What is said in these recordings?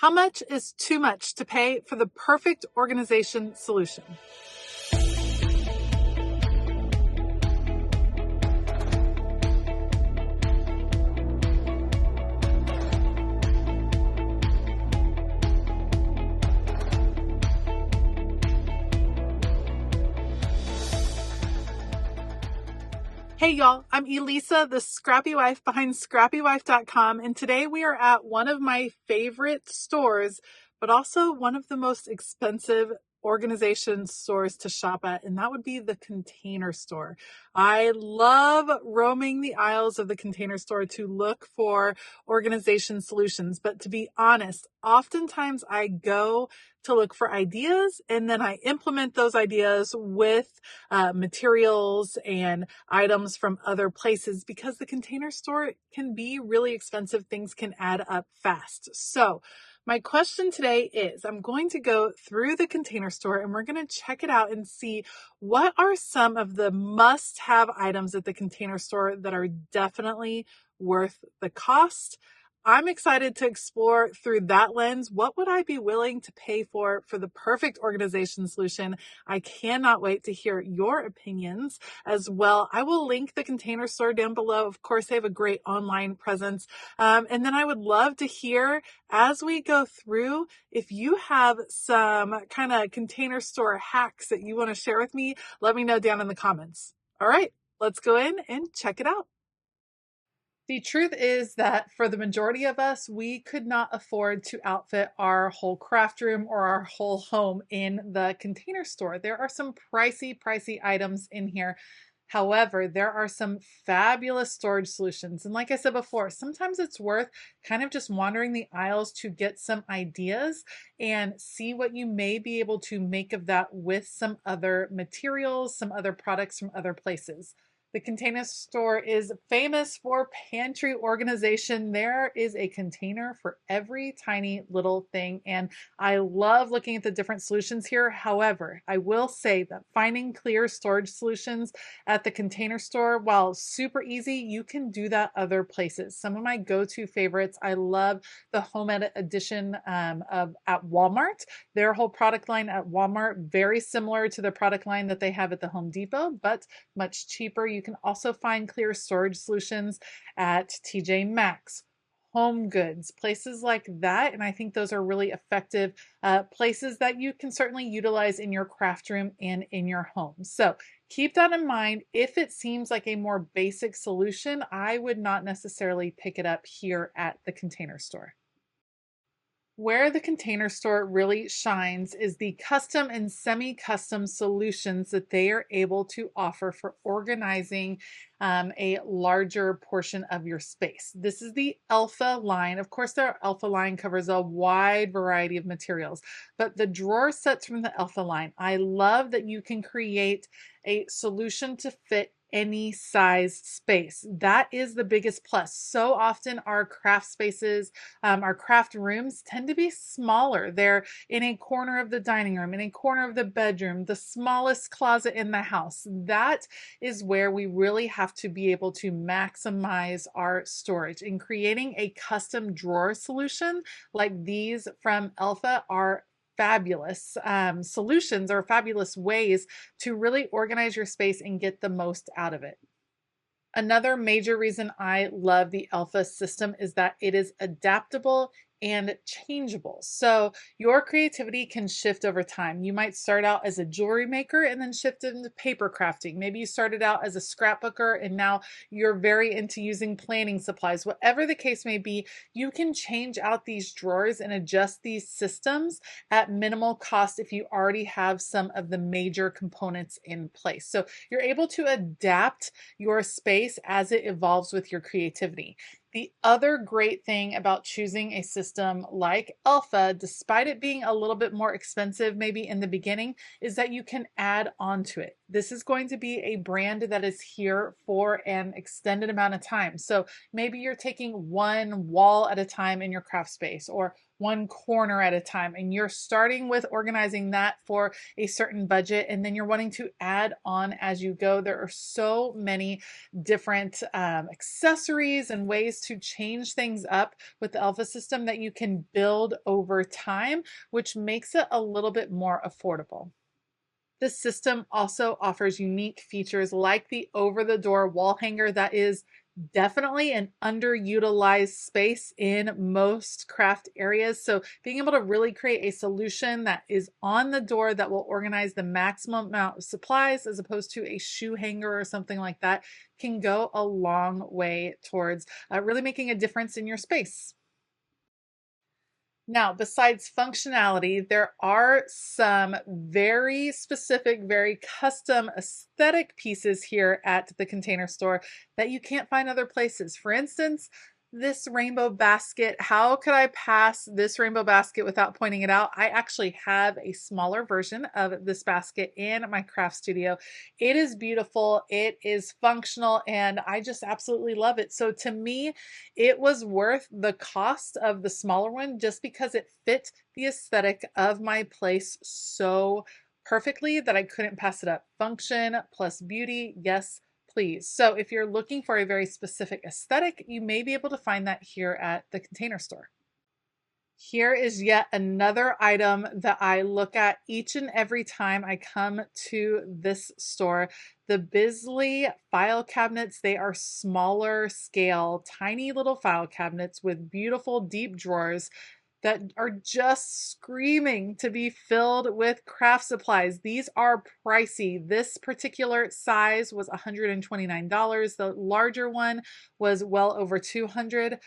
How much is too much to pay for the perfect organization solution? Hey y'all, I'm Elisa, the Scrappy Wife behind ScrappyWife.com, and today we are at one of my favorite stores, but also one of the most expensive organization stores to shop at, and that would be the Container Store. I love roaming the aisles of the Container Store to look for organization solutions, but to be honest, oftentimes I go to look for ideas and then I implement those ideas with materials and items from other places because the Container Store can be really expensive. Things can add up fast. So my question today is I'm going to go through the Container Store and we're going to check it out and see what are some of the must-have items at the Container Store that are definitely worth the cost. I'm excited to explore through that lens. What would I be willing to pay for the perfect organization solution? I cannot wait to hear your opinions as well. I will link the Container Store down below. Of course, they have a great online presence. And then I would love to hear as we go through, if you have some kind of Container Store hacks that you want to share with me, let me know down in the comments. All right, let's go in and check it out. The truth is that for the majority of us, we could not afford to outfit our whole craft room or our whole home in the Container Store. There are some pricey items in here. However, there are some fabulous storage solutions. And like I said before, sometimes it's worth kind of just wandering the aisles to get some ideas and see what you may be able to make of that with some other materials, some other products from other places. The Container Store is famous for pantry organization. There is a container for every tiny little thing, and I love looking at the different solutions here. However, I will say that finding clear storage solutions at the Container Store, while super easy, you can do that other places. Some of my go-to favorites, I love the Home Edit edition at Walmart. Their whole product line at Walmart, very similar to the product line that they have at the Home Depot, but much cheaper. You can also find clear storage solutions at TJ Maxx, Home Goods, places like that. And I think those are really effective places that you can certainly utilize in your craft room and in your home. So keep that in mind. If it seems like a more basic solution, I would not necessarily pick it up here at the Container Store. Where the Container Store really shines is the custom and semi-custom solutions that they are able to offer for organizing a larger portion of your space. This is the Alpha line. Of course, their Alpha line covers a wide variety of materials, but the drawer sets from the Alpha line, I love that you can create a solution to fit any size space. That is the biggest plus. So often our craft spaces, our craft rooms tend to be smaller. They're in a corner of the dining room, in a corner of the bedroom, the smallest closet in the house. That is where we really have to be able to maximize our storage. In creating a custom drawer solution like these from Alpha are fabulous solutions or fabulous ways to really organize your space and get the most out of it. Another major reason I love the Alpha system is that it is adaptable and changeable. So your creativity can shift over time. You might start out as a jewelry maker and then shift into paper crafting. Maybe you started out as a scrapbooker and now you're very into using planning supplies. Whatever the case may be, you can change out these drawers and adjust these systems at minimal cost if you already have some of the major components in place. So you're able to adapt your space as it evolves with your creativity. The other great thing about choosing a system like Alpha, despite it being a little bit more expensive maybe in the beginning, is that you can add on to it. This is going to be a brand that is here for an extended amount of time. So maybe you're taking one wall at a time in your craft space or one corner at a time, and you're starting with organizing that for a certain budget, and then you're wanting to add on as you go. There are so many different accessories and ways to change things up with the Alpha system that you can build over time, which makes it a little bit more affordable. This system also offers unique features like the over-the-door wall hanger that is definitely an underutilized space in most craft areas. So being able to really create a solution that is on the door that will organize the maximum amount of supplies as opposed to a shoe hanger or something like that can go a long way towards really making a difference in your space. Now, besides functionality, there are some very specific, very custom aesthetic pieces here at the Container Store that you can't find other places. For instance, this rainbow basket. How could I pass this rainbow basket without pointing it out? I actually have a smaller version of this basket in my craft studio. It is beautiful, it is functional, and I just absolutely love it. So to me, it was worth the cost of the smaller one just because it fit the aesthetic of my place so perfectly that I couldn't pass it up. Function plus beauty, yes, please. So if you're looking for a very specific aesthetic, you may be able to find that here at the Container Store. Here is yet another item that I look at each and every time I come to this store. The Bisley file cabinets. They are smaller scale, tiny little file cabinets with beautiful deep drawers that are just screaming to be filled with craft supplies. These are pricey. This particular size was $129. The larger one was well over $200.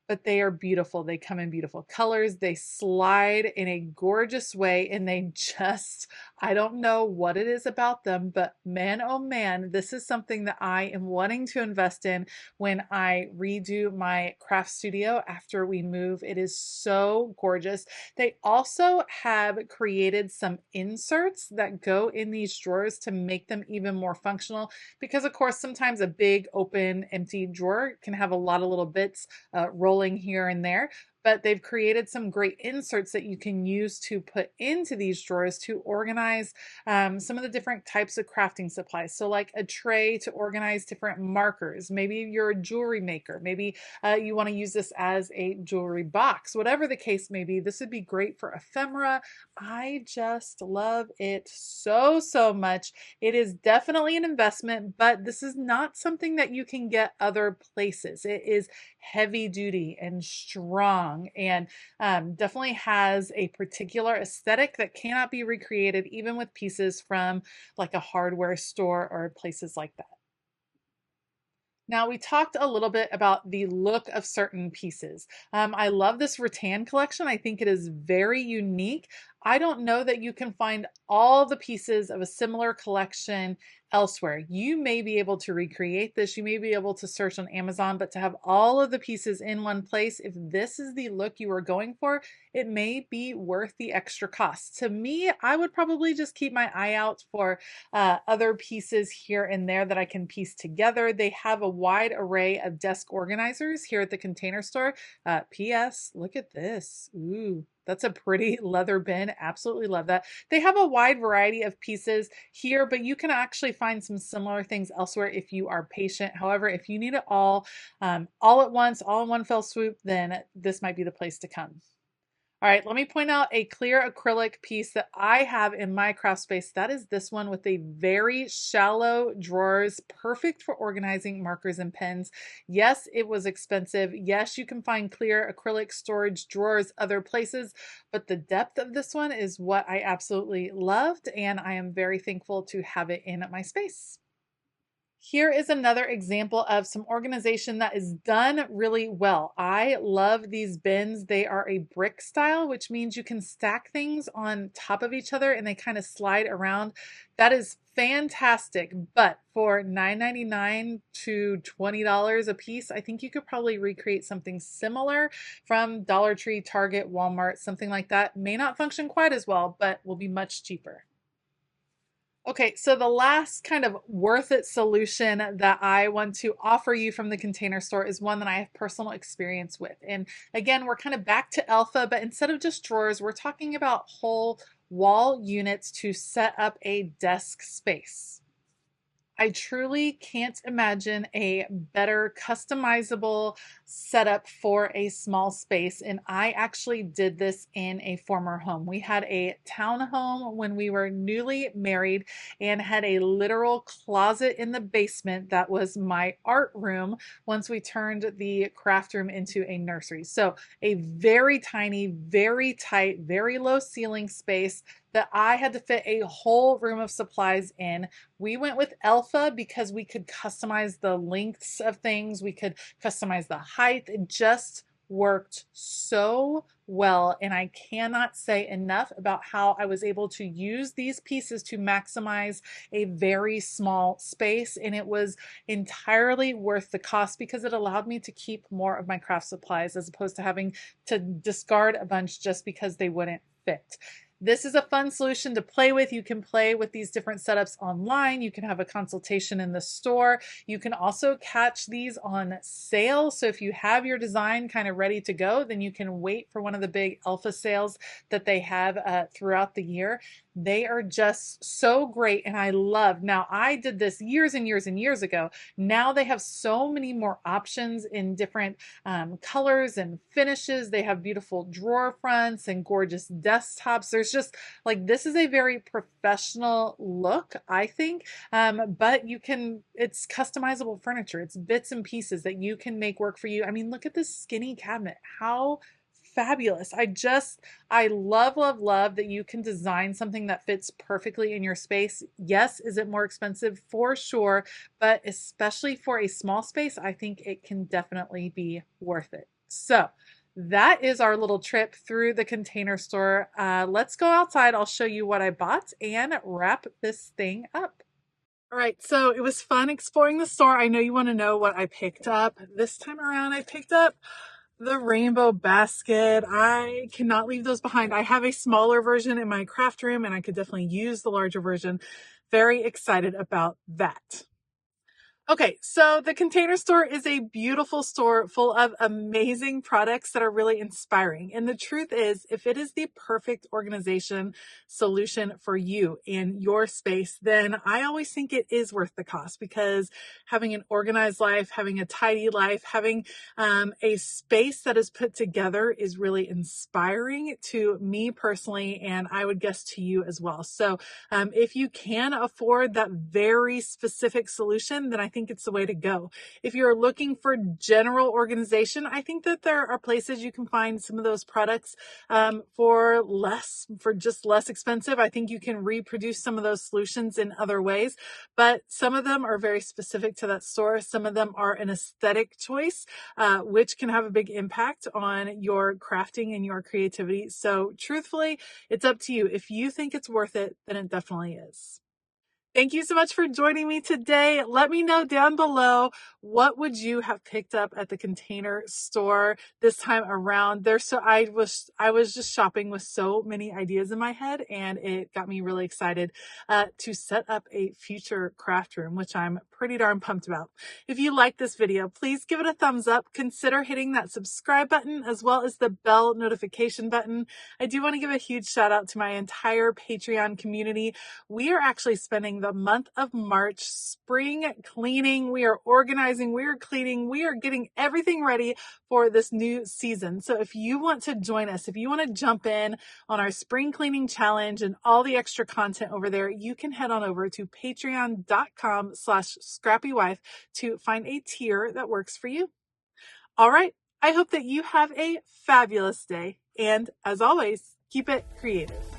But they are beautiful. They come in beautiful colors. They slide in a gorgeous way, and they just, I don't know what it is about them, but man, oh man, this is something that I am wanting to invest in when I redo my craft studio after we move. It is so gorgeous. They also have created some inserts that go in these drawers to make them even more functional because, of course, sometimes a big open empty drawer can have a lot of little bits rolling here and there, but they've created some great inserts that you can use to put into these drawers to organize some of the different types of crafting supplies. So like a tray to organize different markers. Maybe you're a jewelry maker. Maybe you want to use this as a jewelry box. Whatever the case may be, this would be great for ephemera. I just love it so, so much. It is definitely an investment, but this is not something that you can get other places. It is heavy duty and strong and definitely has a particular aesthetic that cannot be recreated even with pieces from like a hardware store or places like that. Now, we talked a little bit about the look of certain pieces. I love this rattan collection. I think it is very unique. I don't know that you can find all the pieces of a similar collection elsewhere. You may be able to recreate this. You may be able to search on Amazon, but to have all of the pieces in one place, if this is the look you are going for, it may be worth the extra cost. To me, I would probably just keep my eye out for other pieces here and there that I can piece together. They have a wide array of desk organizers here at the Container Store. P.S. Look at this. Ooh. That's a pretty leather bin. Absolutely love that. They have a wide variety of pieces here, but you can actually find some similar things elsewhere if you are patient. However, if you need it all at once, all in one fell swoop, then this might be the place to come. All right, let me point out a clear acrylic piece that I have in my craft space. That is this one with a very shallow drawers, perfect for organizing markers and pens. Yes, it was expensive. Yes, you can find clear acrylic storage drawers other places, but the depth of this one is what I absolutely loved, and I am very thankful to have it in my space. Here is another example of some organization that is done really well. I love these bins. They are a brick style, which means you can stack things on top of each other and they kind of slide around. That is fantastic. But for $9.99 to $20 a piece, I think you could probably recreate something similar from Dollar Tree, Target, Walmart, something like that. May not function quite as well, but will be much cheaper. Okay, so the last kind of worth it solution that I want to offer you from the Container Store is one that I have personal experience with. And again, we're kind of back to Alpha, but instead of just drawers, we're talking about whole wall units to set up a desk space. I truly can't imagine a better customizable setup for a small space. And I actually did this in a former home. We had a townhome when we were newly married and had a literal closet in the basement that was my art room once we turned the craft room into a nursery. So a very tiny, very tight, very low ceiling space that I had to fit a whole room of supplies in. We went with Alpha because we could customize the lengths of things, we could customize the height. It just worked so well. And I cannot say enough about how I was able to use these pieces to maximize a very small space. And it was entirely worth the cost because it allowed me to keep more of my craft supplies as opposed to having to discard a bunch just because they wouldn't fit. This is a fun solution to play with. You can play with these different setups online. You can have a consultation in the store. You can also catch these on sale. So if you have your design kind of ready to go, then you can wait for one of the big alpha sales that they have throughout the year. They are just so great and I love. Now, I did this years and years and years ago. Now they have so many more options in different colors and finishes. They have beautiful drawer fronts and gorgeous desktops. There's just like, this is a very professional look, I think, but it's customizable furniture. It's bits and pieces that you can make work for you. I mean, look at this skinny cabinet. How fabulous. I love, love, love that you can design something that fits perfectly in your space. Yes, is it more expensive? For sure, but especially for a small space, I think it can definitely be worth it. So that is our little trip through the Container Store. Let's go outside. I'll show you what I bought and wrap this thing up. All right, so it was fun exploring the store. I know you want to know what I picked up. This time around, I picked up the rainbow basket. I cannot leave those behind. I have a smaller version in my craft room and I could definitely use the larger version. Very excited about that. Okay, so the Container Store is a beautiful store full of amazing products that are really inspiring. And the truth is, if it is the perfect organization solution for you in your space, then I always think it is worth the cost because having an organized life, having a tidy life, having a space that is put together is really inspiring to me personally, and I would guess to you as well. So if you can afford that very specific solution, then I think it's the way to go. If you're looking for general organization, I think that there are places you can find some of those products for just less expensive. I think you can reproduce some of those solutions in other ways, but some of them are very specific to that store. Some of them are an aesthetic choice, which can have a big impact on your crafting and your creativity. So truthfully, it's up to you. If you think it's worth it, then it definitely is. Thank you so much for joining me today. Let me know down below, what would you have picked up at the Container Store this time around? I was just shopping with so many ideas in my head, and it got me really excited to set up a future craft room, which I'm pretty darn pumped about. If you like this video, please give it a thumbs up. Consider hitting that subscribe button as well as the bell notification button. I do want to give a huge shout out to my entire Patreon community. We are actually spending the month of March spring cleaning. We are organizing, we are cleaning, we are getting everything ready for this new season. So if you want to join us, if you want to jump in on our spring cleaning challenge and all the extra content over there, you can head on over to patreon.com/ScrappyWife to find a tier that works for you. All right. I hope that you have a fabulous day. And as always, keep it creative.